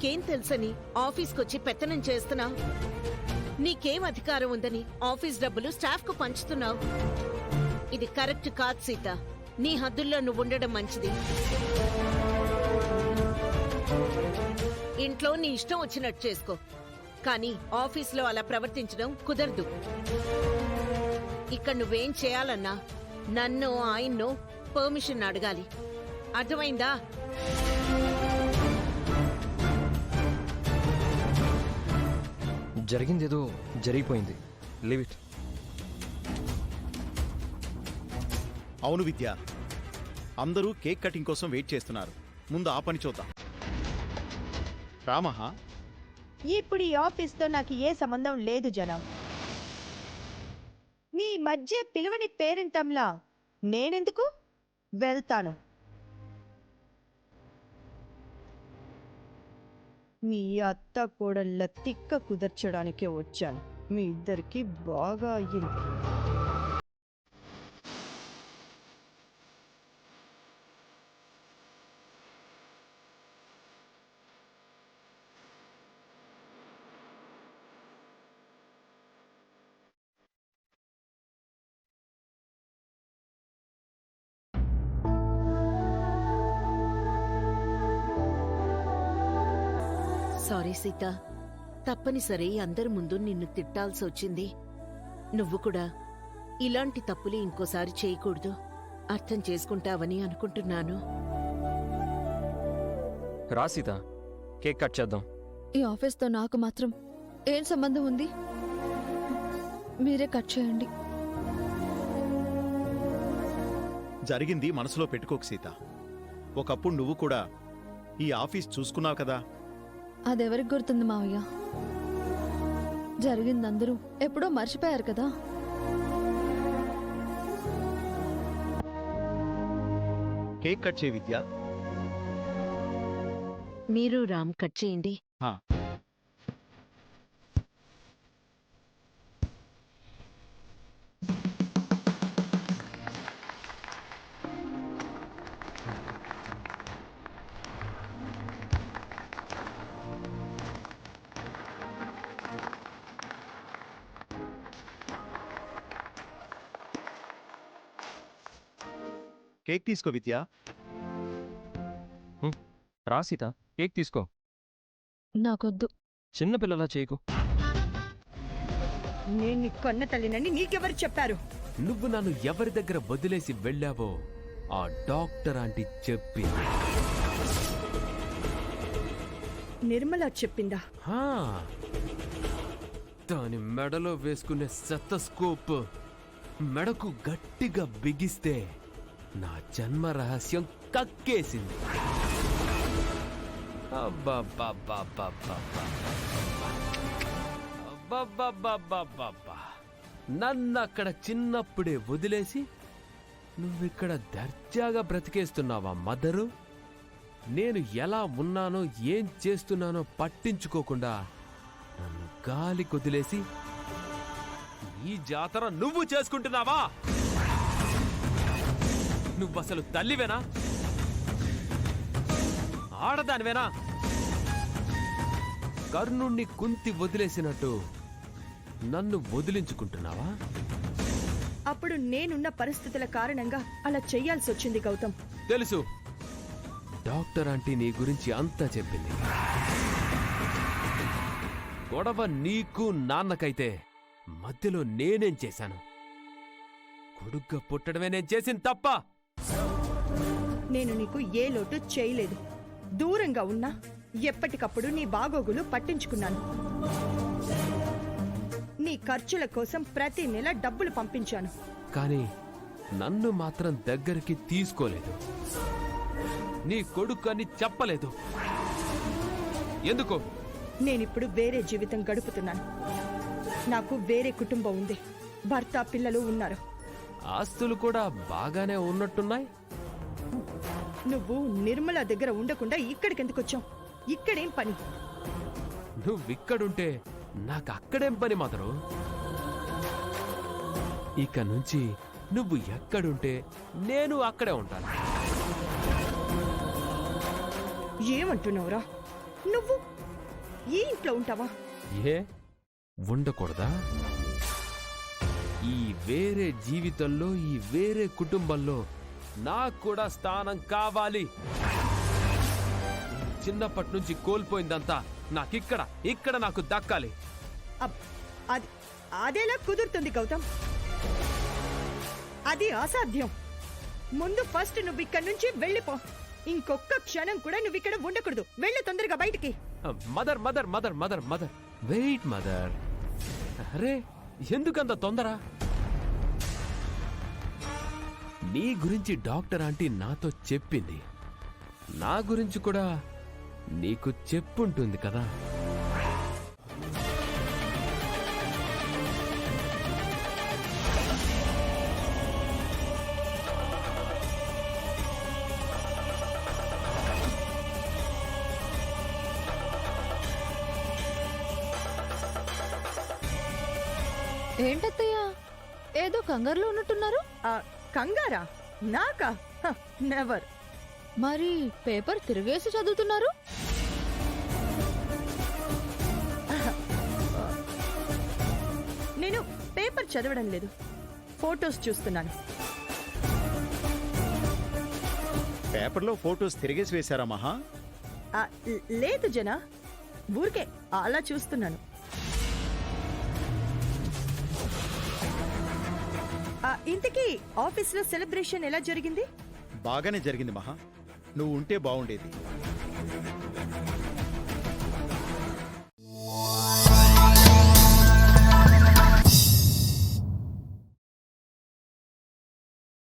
నీకేం తెలుసని ఆఫీస్కొచ్చి పెత్తనం చేస్తున్నావు? నీకేం అధికారం ఉందని ఆఫీస్ డబ్బులు స్టాఫ్ కు పంచుతున్నావు? ఇది కరెక్ట్ కాదు సీత. నీ హద్దుల్లో నువ్వు ఉండడం మంచిది. ఇంట్లో నీ ఇష్టం వచ్చినట్టు చేసుకో, కానీ ఆఫీస్లో అలా ప్రవర్తించడం కుదరదు. ఇక్కడ నువ్వేం చేయాలన్నా నన్ను ఆయన్ను పర్మిషన్ అడగాలి. అర్థమైందా? జరిగిందేదో జరిగిపోయింది. Leave it. అవును విద్య, అందరూ కేక్ కటింగ్ కోసం వెయిట్ చేస్తున్నారు. ముందు ఆ పని చూద్దాం. రామహా, ఇప్పుడు ఈ ఆఫీస్తో నాకు ఏ సంబంధం లేదు జనం. మీ మధ్య పిలువని పేరెంటంలా నేనెందుకు వెళ్తాను? మీ అత్త కోడళ్ళ తిక్క కుదర్చడానికే వచ్చాను. మీ ఇద్దరికి బాగా అయ్యింది. సారీ సీత, తప్పనిసరి అందరి ముందు నిన్ను తిట్టాల్సి వచ్చింది. నువ్వు కూడా ఇలాంటి తప్పులు ఇంకోసారి చేయకూడదు. అర్థం చేసుకుంటావని అనుకుంటున్నాను. రా సీత, కేక్ కట్ చేద్దాం. ఈ ఆఫీస్తో నాకు మాత్రం ఏం సంబంధం ఉంది? మీరే కట్ చేయండి. జరిగింది మనసులో పెట్టుకోకు సీత. ఒకప్పుడు నువ్వు కూడా ఈ ఆఫీస్ చూసుకున్నావు కదా. అదెవరికి గుర్తుంది మావయ్య? జరిగిందందరూ ఎప్పుడో మర్చిపోయారు కదా. కేక్ కట్ చేయి విద్య. మీరు రామ్ కట్ చేయండి. కేక్ తీసుకో విద్య. రా సీత, కేక్ తీసుకో. నాకొద్దు. చిన్నపిల్లలా చేయకు. నేను నీ కొన్న తల్లినని నీకెవరు చెప్పారు? నువ్వు నన్ను ఎవరి దగ్గర వదిలేసి వెళ్ళావో ఆ డాక్టర్ ఆంటీ చెప్పింది. నిర్మల చెప్పిందా? హా, దాని మెడలో వేసుకునే సెతస్కోప్ మెడకు గట్టిగా బిగిస్తే నా జన్మ రహస్యం కక్కేసింది. నన్నక్కడ చిన్నప్పుడే వదిలేసి నువ్విక్కడ దర్జాగా బ్రతికేస్తున్నావా మదరు? నేను ఎలా ఉన్నానో ఏం చేస్తున్నానో పట్టించుకోకుండా నన్ను గాలి కొదిలేసి ఈ జాతర నువ్వు చేసుకుంటున్నావా? నువ్వసలు తల్లివేనా? ఆడదానివేనా? కర్ణుణ్ణి కుంతి వదిలేసినట్టు నన్ను వదిలించుకుంటున్నావా? అప్పుడు నేనున్న పరిస్థితుల కారణంగా అలా చెయ్యాల్సి వచ్చింది గౌతమ్. తెలుసు, డాక్టర్ ఆంటీ నీ గురించి అంతా చెప్పింది. గొడవ నీకు నాన్నకైతే మధ్యలో నేనేం చేశాను? కొడుగ్గా పుట్టడమే నేను చేసింది తప్ప. నేను నీకు ఏ లోటు చేయలేదు. దూరంగా ఉన్నా ఎప్పటికప్పుడు నీ బాగోగులు పట్టించుకున్నాను. నీ ఖర్చుల కోసం ప్రతి నెల డబ్బులు పంపించాను. కానీ నన్ను మాత్రం దగ్గరికి తీసుకోలేదు. నీ కొడుకు అని చెప్పలేదు. ఎందుకు? నేనిప్పుడు వేరే జీవితం గడుపుతున్నాను. నాకు వేరే కుటుంబం ఉంది. భర్త, పిల్లలు ఉన్నారు. ఆస్తులు కూడా బాగానే ఉన్నట్టున్నాయి. నువ్వు నిర్మల దగ్గర ఉండకుండా ఇక్కడికెందుకొచ్చావు? ఇక్కడేం పని? నువ్విక్కడుంటే నాకు అక్కడేం పని మాత్రం. ఇక నుంచి నువ్వు ఎక్కడుంటే నేను అక్కడే ఉంటాను. ఏమంటున్నావురా నువ్వు? ఈ ఇంట్లో ఉంటావా? ఏ ఉండకూడదా? ఈ వేరే జీవితంలో, ఈ వేరే కుటుంబంలో నాకు కూడా స్థానం కావాలి. చిన్నప్పటి నుంచి కోల్పోయిందంతా ఇక్కడ నాకు దక్కాలి. అది అదేలా కుదురుతుంది గౌతమ్? అది అసాధ్యం. ముందు ఫస్ట్ నువ్వు ఇక్కడి నుంచి వెళ్ళిపో. ఇంకొక్క క్షణం కూడా నువ్వు ఇక్కడ ఉండకూడదు. వెళ్ళు తొందరగా బయటికి. Mother mother mother mother mother wait mother. అరే ఎందుకంత తొందర? నీ గురించి డాక్టర్ ఆంటీ నాతో చెప్పింది. నా గురించి కూడా నీకు చెప్పుంటుంది కదా. ఏంటత్తయ్యా ఏదో కంగారులో ఉన్నట్టున్నారు? కంగారా? నాకా? నెవర్. మరి పేపర్ తిరిగేసి చదువుతున్నారు? నేను పేపర్ చదవడం లేదు, ఫోటోస్ చూస్తున్నాను. పేపర్లో ఫోటోస్ తిరిగేసి వేశారా మహా? లేదు జనా, ఊరికే అలా చూస్తున్నాను. ఇంతకీ ఆఫీస్లో సెలబ్రేషన్ ఎలా జరిగింది? బాగానే జరిగింది మహా. నువ్వు ఉంటే బాగుండేది.